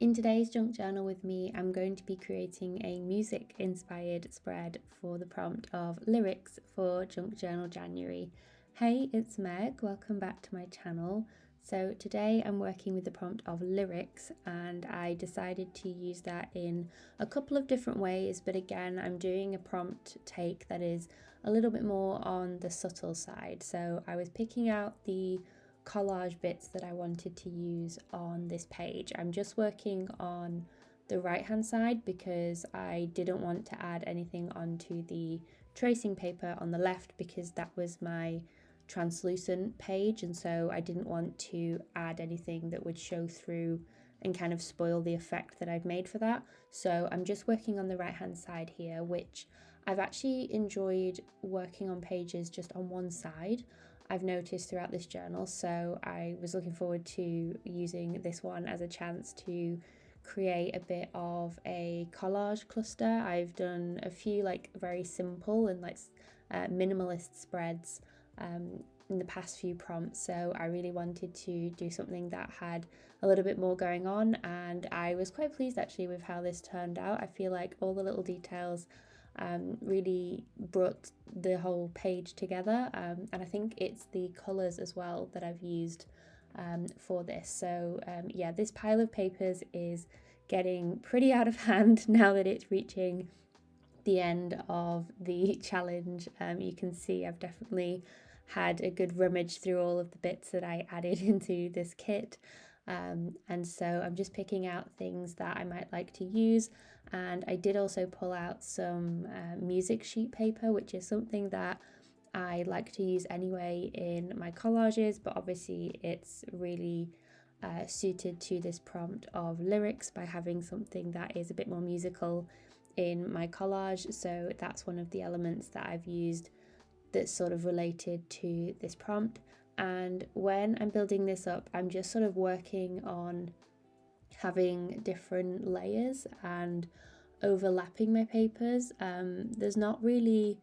In today's junk journal with me, I'm going to be creating a music inspired spread for the prompt of lyrics for Junk Journal January. Hey, it's Meg, welcome back to my channel. So today I'm working with the prompt of lyrics, and I decided to use that in a couple of different ways, but again I'm doing a prompt take that is a little bit more on the subtle side. So I was picking out the collage bits that I wanted to use on this page. I'm just working on the right hand side because I didn't want to add anything onto the tracing paper on the left because that was my translucent page, and so I didn't want to add anything that would show through and kind of spoil the effect that I've made for that. So I'm just working on the right hand side here, which I've actually enjoyed working on pages just on one side, I've noticed throughout this journal, so I was looking forward to using this one as a chance to create a bit of a collage cluster. I've done a few like very simple and minimalist spreads in the past few prompts, so I really wanted to do something that had a little bit more going on, and I was quite pleased actually with how this turned out. I feel like all the little details really brought the whole page together, and I think it's the colours as well that I've used for this. So yeah, this pile of papers is getting pretty out of hand now that it's reaching the end of the challenge. You can see I've definitely had a good rummage through all of the bits that I added into this kit. And so I'm just picking out things that I might like to use, and I did also pull out some music sheet paper, which is something that I like to use anyway in my collages, but obviously it's really suited to this prompt of lyrics by having something that is a bit more musical in my collage. So that's one of the elements that I've used that's sort of related to this prompt. And when I'm building this up, I'm just sort of working on having different layers and overlapping my papers. There's not really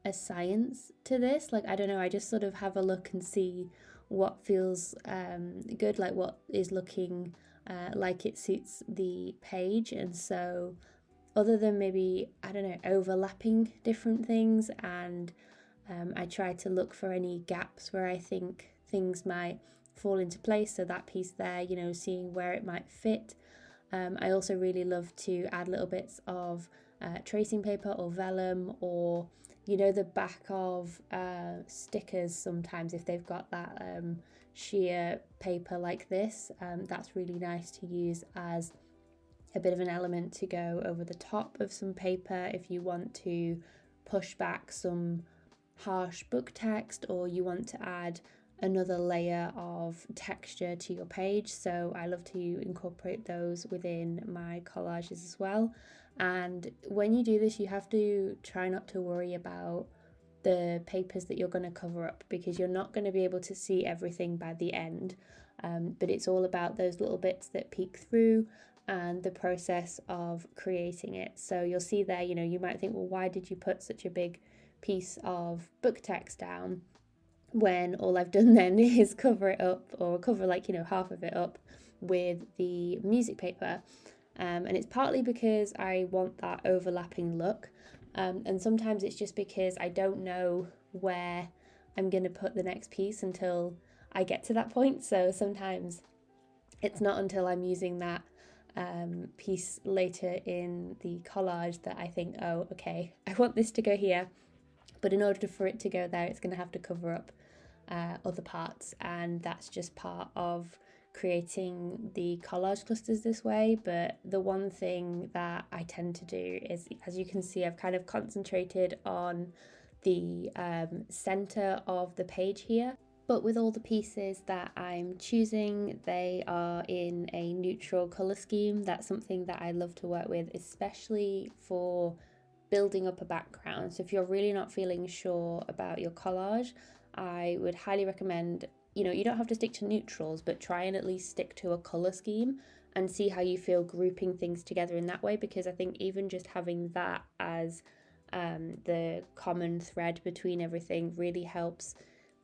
a science to this. Like, I don't know, I just sort of have a look and see what feels good, like what is looking like it suits the page. And so other than maybe, I don't know, overlapping different things, and I try to look for any gaps where I think things might fall into place. So that piece there, you know, seeing where it might fit. I also really love to add little bits of tracing paper or vellum, or, you know, the back of stickers sometimes if they've got that sheer paper like this. That's really nice to use as a bit of an element to go over the top of some paper if you want to push back some harsh book text, or you want to add another layer of texture to your page. So I love to incorporate those within my collages as well. And when you do this, you have to try not to worry about the papers that you're going to cover up, because you're not going to be able to see everything by the end. But it's all about those little bits that peek through and the process of creating it. So you'll see there, you know, you might think, well, why did you put such a big piece of book text down when all I've done then is cover it up, or cover, like, you know, half of it up with the music paper. And it's partly because I want that overlapping look, and sometimes it's just because I don't know where I'm going to put the next piece until I get to that point. So sometimes it's not until I'm using that piece later in the collage that I think, oh, okay, I want this to go here, but in order for it to go there, it's going to have to cover up other parts, and that's just part of creating the collage clusters this way. But the one thing that I tend to do is, as you can see, I've kind of concentrated on the center of the page here. But with all the pieces that I'm choosing, they are in a neutral colour scheme. That's something that I love to work with, especially for building up a background. So if you're really not feeling sure about your collage, I would highly recommend, you know, you don't have to stick to neutrals, but try and at least stick to a colour scheme and see how you feel grouping things together in that way, because I think even just having that as the common thread between everything really helps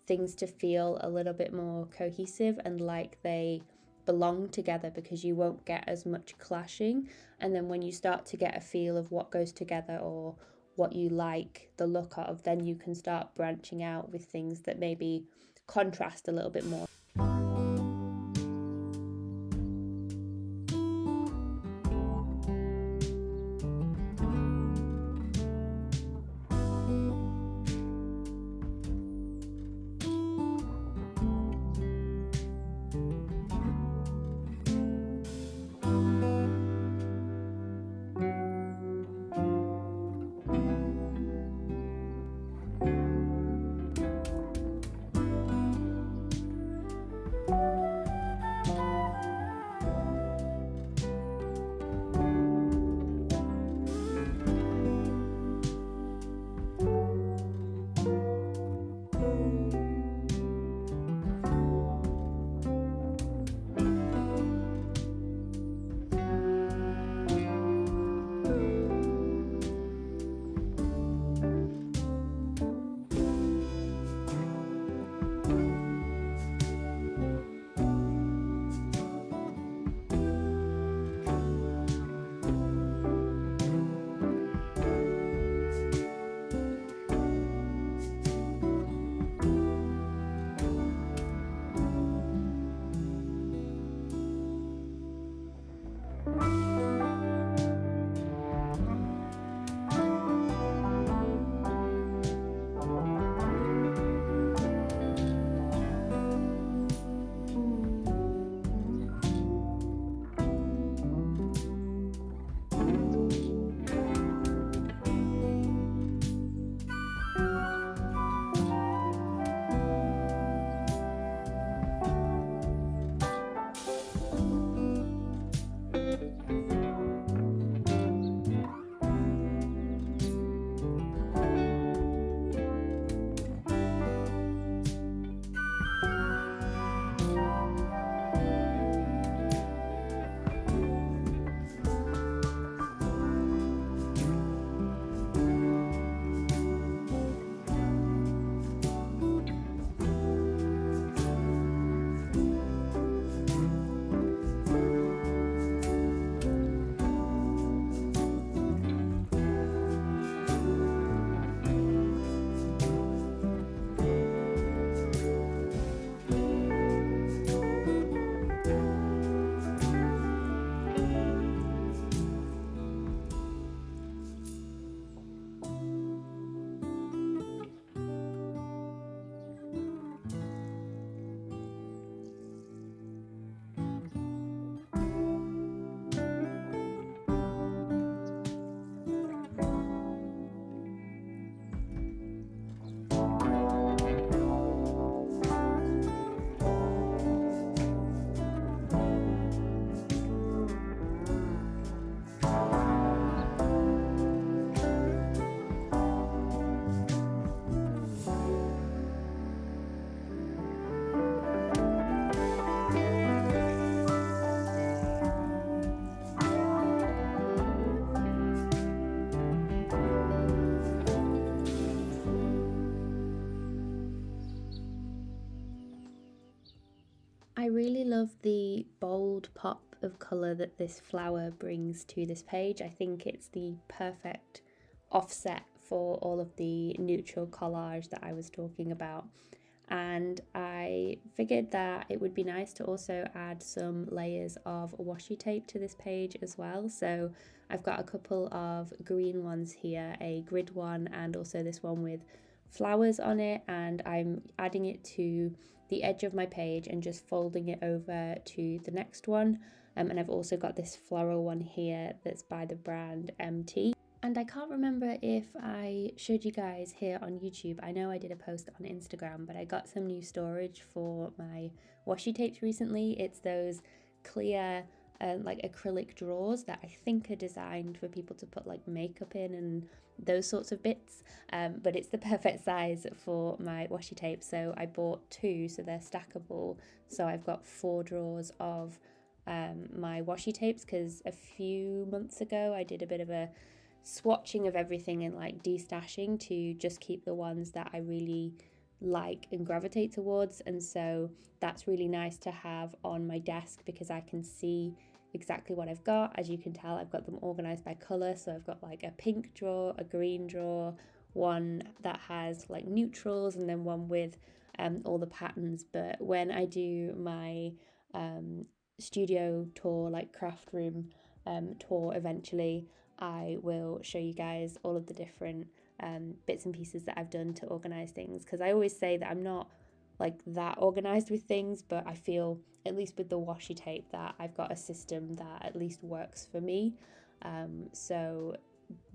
things to feel a little bit more cohesive and like they belong together because you won't get as much clashing. And then when you start to get a feel of what goes together or what you like the look of, then you can start branching out with things that maybe contrast a little bit more. I really love the bold pop of colour that this flower brings to this page. I think it's the perfect offset for all of the neutral collage that I was talking about. And I figured that it would be nice to also add some layers of washi tape to this page as well. So I've got a couple of green ones here, a grid one and also this one with flowers on it, and I'm adding it to the edge of my page and just folding it over to the next one. And I've also got this floral one here that's by the brand MT. And I can't remember if I showed you guys here on YouTube. I know I did a post on Instagram, but I got some new storage for my washi tapes recently. It's those clear like acrylic drawers that I think are designed for people to put like makeup in and those sorts of bits, but it's the perfect size for my washi tape. So I bought two, so they're stackable. So I've got 4 drawers of my washi tapes, because a few months ago I did a bit of a swatching of everything and like destashing to just keep the ones that I really like and gravitate towards. And so that's really nice to have on my desk because I can see exactly what I've got. As you can tell, I've got them organized by color. So I've got like a pink drawer, a green drawer, one that has like neutrals, and then one with all the patterns. But when I do my studio tour, like craft room tour eventually, I will show you guys all of the different bits and pieces that I've done to organize things, because I always say that I'm not like that organized with things, but I feel, at least with the washi tape, that I've got a system that at least works for me. So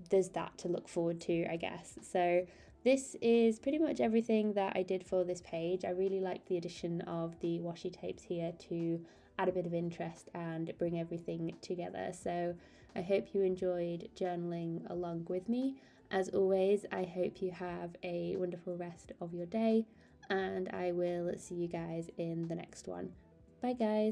there's that to look forward to, I guess. So this is pretty much everything that I did for this page. I really like the addition of the washi tapes here to add a bit of interest and bring everything together. So I hope you enjoyed journaling along with me. As always, I hope you have a wonderful rest of your day, and I will see you guys in the next one. Bye, guys.